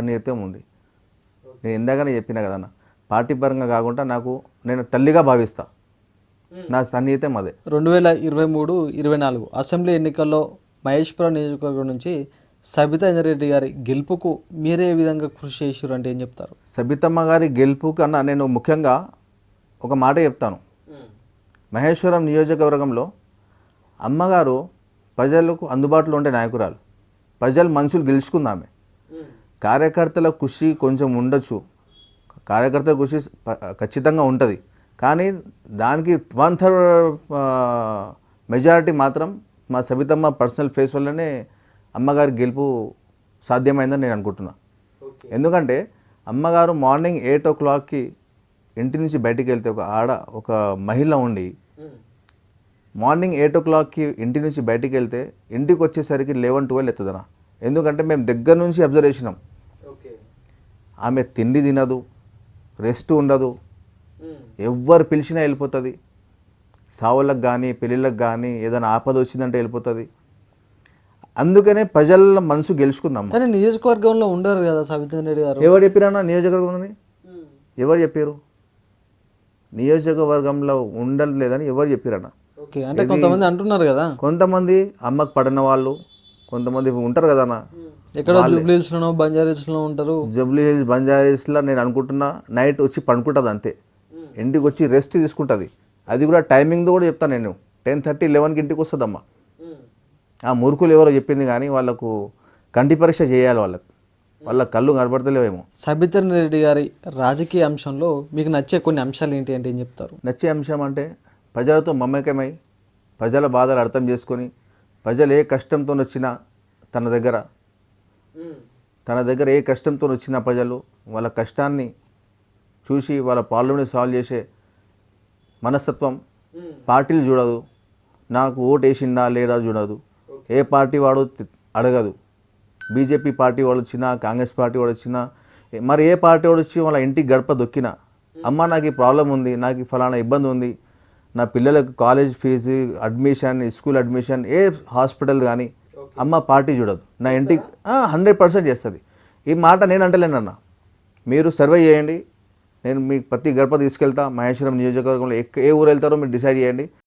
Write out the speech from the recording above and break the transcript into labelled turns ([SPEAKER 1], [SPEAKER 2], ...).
[SPEAKER 1] సన్నిహిత్యం ఉంది. నేను ఇందాకనే చెప్పినా కదన్న, పార్టీ పరంగా కాకుండా నేను తల్లిగా భావిస్తా. నా సన్నిహితం అదే.
[SPEAKER 2] 2023-24 అసెంబ్లీ ఎన్నికల్లో మహేశ్వరం నియోజకవర్గం నుంచి సబితా ఇంద్రారెడ్డి గారి గెలుపుకు మీరే విధంగా కృషి చేసారు అంటే ఏం చెప్తారు?
[SPEAKER 1] సబితమ్మ గారి గెలుపు కన్నా నేను ముఖ్యంగా ఒక మాట చెప్తాను. మహేశ్వరం నియోజకవర్గంలో అమ్మగారు ప్రజలకు అందుబాటులో ఉండే నాయకురాలు. ప్రజల మనసులు గెలుచుకుందామే. కార్యకర్తల కృషి కొంచెం ఉండొచ్చు, కార్యకర్తల కృషి ఖచ్చితంగా ఉంటుంది. కానీ దానికి 1/3 మెజారిటీ మాత్రం మా సబితమ్మ పర్సనల్ ఫేస్ వల్లనే అమ్మగారి గెలుపు సాధ్యమైందని నేను అనుకుంటున్నా. ఎందుకంటే అమ్మగారు మార్నింగ్ 8 o'clockకి ఇంటి నుంచి బయటికి వెళ్తే ఒక మహిళ ఉండి మార్నింగ్ 8 o'clockకి ఇంటి నుంచి బయటికి వెళ్తే ఇంటికి వచ్చేసరికి 11-12 ఎత్తుదనా. ఎందుకంటే మేము దగ్గర నుంచి అబ్జర్వ్ చేసినాం. ఆమె తిండి తినదు, రెస్ట్ ఉండదు, ఎవ్వరు పిలిచినా వెళ్ళిపోతుంది. సావులకు కానీ పెళ్ళిళ్ళకి కానీ ఏదైనా ఆపద వచ్చిందంటే వెళ్ళిపోతుంది. అందుకనే ప్రజల మనసు గెలుచుకుందాం.
[SPEAKER 2] కానీ నియోజకవర్గంలో ఉండరు కదా సబితా రెడ్డి గారు.
[SPEAKER 1] ఎవరు చెప్పారన్నా నియోజకవర్గం? ఎవరు చెప్పారు? నియోజకవర్గంలో ఉండలేదని ఎవరు చెప్పారన్నా?
[SPEAKER 2] ఓకే, అంటే కొంతమంది అంటున్నారు కదా.
[SPEAKER 1] కొంతమంది అమ్మకు పడిన వాళ్ళు కొంతమంది ఉంటారు కదన్నా.
[SPEAKER 2] ఎక్కడ జూబ్లీ హిల్స్లోనో బంజారాహిల్స్లో ఉంటారు.
[SPEAKER 1] జూబ్లీ హిల్స్ బంజారాహిల్స్లో నేను అనుకుంటున్నా నైట్ వచ్చి పండుకుంటుంది అంతే. ఇంటికి వచ్చి రెస్ట్ తీసుకుంటుంది. అది కూడా టైమింగ్తో కూడా చెప్తాను నేను. 10:30, 11కి ఇంటికి వస్తుందమ్మా. ఆ మురుకులు ఎవరో చెప్పింది కానీ వాళ్ళకు కంటి పరీక్ష చేయాలి. వాళ్ళ కళ్ళు కనబడతలేవేమో.
[SPEAKER 2] సబితా రెడ్డి గారి రాజకీయ అంశంలో మీకు నచ్చే కొన్ని అంశాలు ఏంటి అంటే ఏం చెప్తారు?
[SPEAKER 1] నచ్చే అంశం అంటే ప్రజలతో మమేకమై ప్రజల బాధలు అర్థం చేసుకొని ప్రజలు ఏ కష్టంతో వచ్చినా తన దగ్గర ఏ కష్టంతో వచ్చినా ప్రజలు వాళ్ళ కష్టాన్ని చూసి వాళ్ళ ప్రాబ్లమ్ని సాల్వ్ చేసే మనస్తత్వం. పార్టీలు చూడదు, నాకు ఓటు వేసిండా లేదా చూడదు, ఏ పార్టీ వాడు అడగదు. బీజేపీ పార్టీ వాడు వచ్చినా, కాంగ్రెస్ పార్టీ వాడు వచ్చినా, మరి ఏ పార్టీ వాడు వచ్చి వాళ్ళ ఇంటికి గడప దొక్కినా, అమ్మ నాకు ఈ ప్రాబ్లం ఉంది, నాకు ఫలానా ఇబ్బంది ఉంది, నా పిల్లలకు college fee, admission, school admission, ఏ హాస్పిటల్ కానీ అమ్మ పార్టీ చూడదు. నా ఇంటికి 100% చేస్తుంది. ఈ మాట నేను అంటలేనన్నా, మీరు సర్వే చేయండి. నేను మీకు ప్రతి గడప తీసుకెళ్తా. మహేశ్వరం నియోజకవర్గంలో ఏ ఊరు వెళ్తారో మీరు డిసైడ్ చేయండి.